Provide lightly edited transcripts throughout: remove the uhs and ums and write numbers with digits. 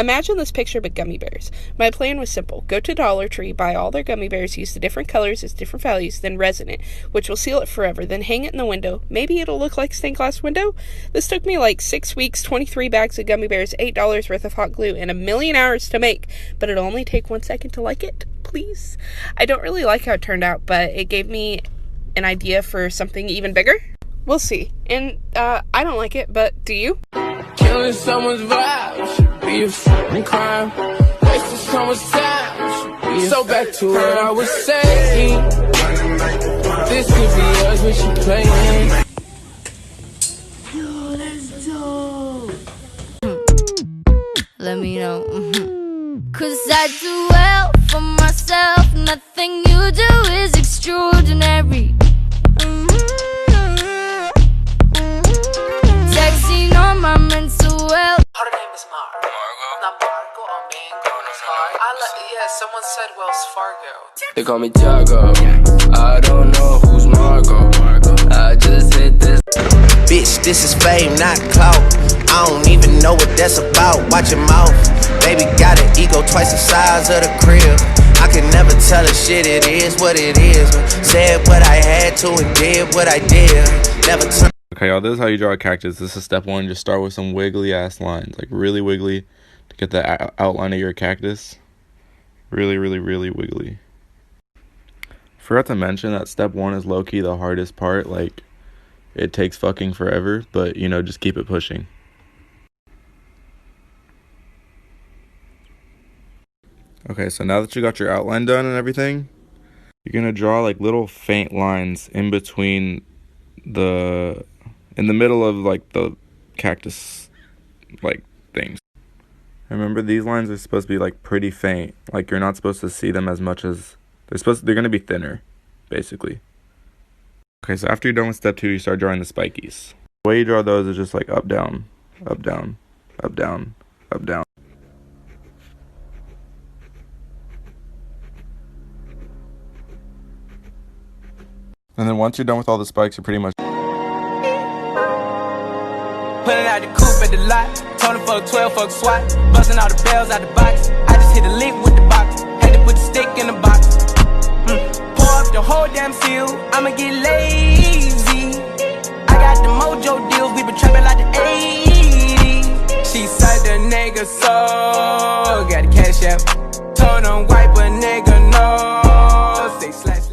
Imagine this picture but gummy bears. My plan was simple. Go to Dollar Tree, buy all their gummy bears, use the different colors as different values, then resin it, which will seal it forever, then hang it in the window. Maybe it'll look like a stained glass window? This took me like 6 weeks, 23 bags of gummy bears, $8 worth of hot glue, and 1,000,000 hours to make, but it'll only take 1 second to like it, please. I don't really like how it turned out, but it gave me an idea for something even bigger. We'll see. And, I don't like it, but do you? Killing someone's vibe should be a fucking crime. Wasting someone's time should be so back to what I was saying. This could be us when she playing. Yo, that's dope. Let me know. Cause I do well for myself. Nothing you do is extraordinary. Texting on my mental health. Her name is Margo. Not Margo or Mango. Yeah, someone said Wells Fargo. They call me Tiago. I don't know who's Margo. I just hit this. Bitch, this is fame, not clout. I don't even know what that's about. Watch your mouth. Baby got an ego twice the size of the crib. I can never tell a shit, it is what it is. Said what I had to and did what I did. Never turn. Okay, y'all, this is how you draw a cactus. This is step one. Just start with some wiggly ass lines, like really wiggly, to get the outline of your cactus. Really, really, really wiggly. Forgot to mention that step one is low-key the hardest part. Like, it takes fucking forever, but, you know, just keep it pushing. Okay, so now that you got your outline done and everything, you're gonna draw like little faint lines in between in the middle of like the cactus like things. Remember, these lines are supposed to be like pretty faint. Like, you're not supposed to see them as much as they're gonna be thinner, basically. Okay, so after you're done with step two, you start drawing the spikies. The way you draw those is just like up, down, up, down, up, down, up, down. And then once you're done with all the spikes, you're pretty much Pulling out the coupe at the lot. Told him fuck 12, fuck SWAT. Busting all the bells out the box. I just hit a lick with the box. Had to put the stick in the box. Pour up the whole damn seal. I'ma get lazy. I got the mojo deals. We been trapping like the 80s. She said the nigga so. Got the cash out. Told him wipe a nigga no. Say slash.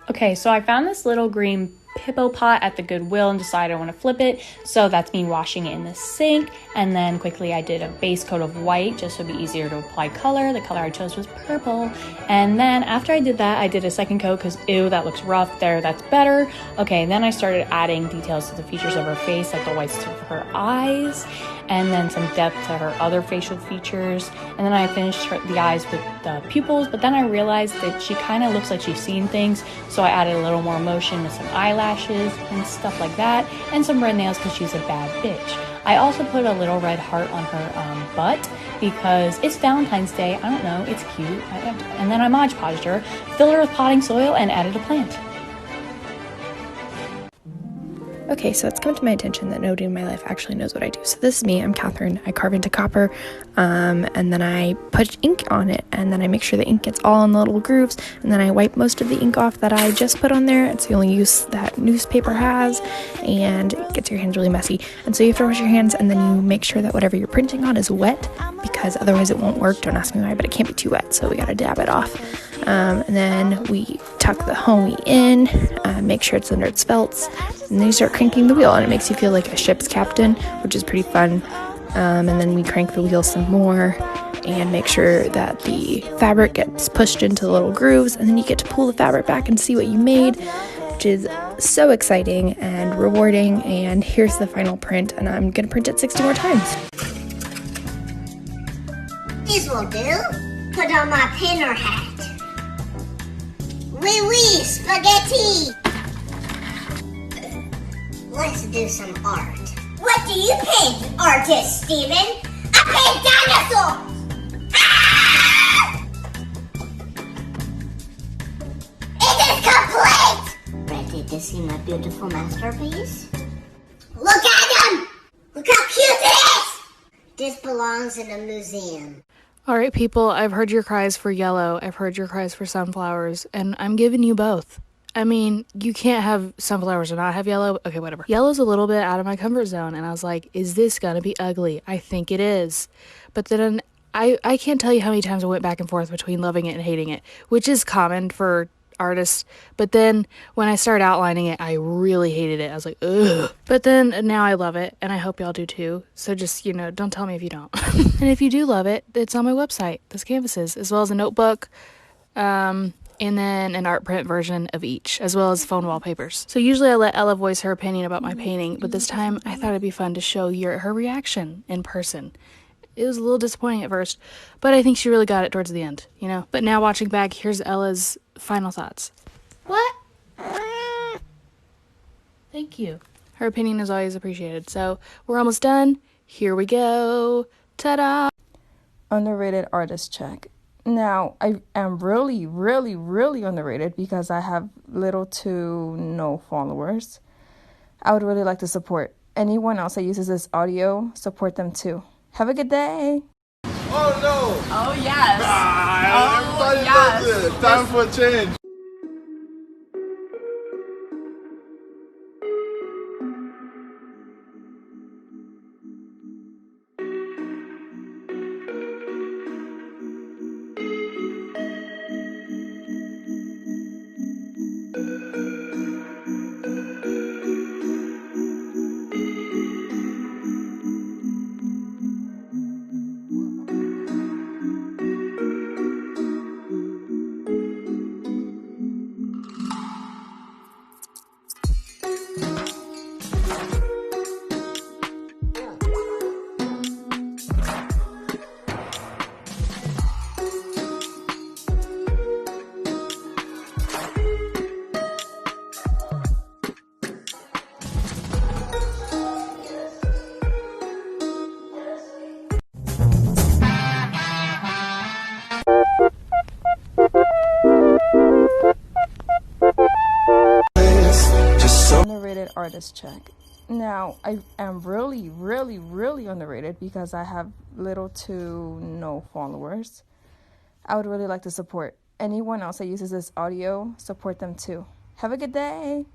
Okay, so I found this little green Hippo pot at the Goodwill and decided I want to flip it. So that's me washing it in the sink. And then quickly I did a base coat of white just so it'd be easier to apply color. The color I chose was purple. And then after I did that, I did a second coat because ew, that looks rough. There, that's better. Okay, then I started adding details to the features of her face, like the whites of her eyes, and then some depth to her other facial features. And then I finished the eyes with the pupils, but then I realized that she kind of looks like she's seen things. So I added a little more emotion with some eyelashes and stuff like that, and some red nails because she's a bad bitch. I also put a little red heart on her butt because it's Valentine's Day. I don't know, it's cute. And then I Mod Podged her, filled her with potting soil, and added a plant. Okay, so it's come to my attention that nobody in my life actually knows what I do. So this is me, I'm Catherine. I carve into copper, and then I put ink on it, and then I make sure the ink gets all in the little grooves, and then I wipe most of the ink off that I just put on there. It's the only use that newspaper has, and it gets your hands really messy. And so you have to wash your hands, and then you make sure that whatever you're printing on is wet, because otherwise it won't work. Don't ask me why, but it can't be too wet, so we gotta dab it off. And then we tuck the homie in, make sure it's under its felts, and then you start cranking the wheel, and it makes you feel like a ship's captain, which is pretty fun. And then we crank the wheel some more and make sure that the fabric gets pushed into the little grooves, and then you get to pull the fabric back and see what you made, which is so exciting and rewarding. And here's the final print, and I'm gonna print it 60 more times. This will do. Put on my pinner hat. Oui, oui, spaghetti! Let's do some art. What do you paint, artist Steven? I paint dinosaurs! Ah! It is complete! Ready to see my beautiful masterpiece? Look at them! Look how cute it is! This belongs in a museum. All right, people, I've heard your cries for yellow. I've heard your cries for sunflowers, and I'm giving you both. I mean, you can't have sunflowers and not have yellow. Okay, whatever. Yellow's a little bit out of my comfort zone, and I was like, is this gonna be ugly? I think it is. But then I can't tell you how many times I went back and forth between loving it and hating it, which is common for artists. But then when I started outlining it, I really hated it. I was like, ugh. But then now I love it, and I hope y'all do too. So just, don't tell me if you don't. And if you do love it, it's on my website, those canvases, as well as a notebook, and then an art print version of each, as well as phone wallpapers. So usually I let Ella voice her opinion about my painting, but this time I thought it'd be fun to show her reaction in person. It was a little disappointing at first, but I think she really got it towards the end, But now watching back, here's Ella's final thoughts. What? Thank you. Her opinion is always appreciated. So we're almost done. Here we go. Ta-da! Underrated artist check. Now, I am really, really, really underrated because I have little to no followers. I would really like to support anyone else that uses this audio. Support them too. Have a good day. Oh no! Oh yes! Everybody does it. Time for a change. Underrated artist check. Now, I am really, really, really underrated because I have little to no followers. I would really like to support anyone else that uses this audio. Support them too. Have a good day.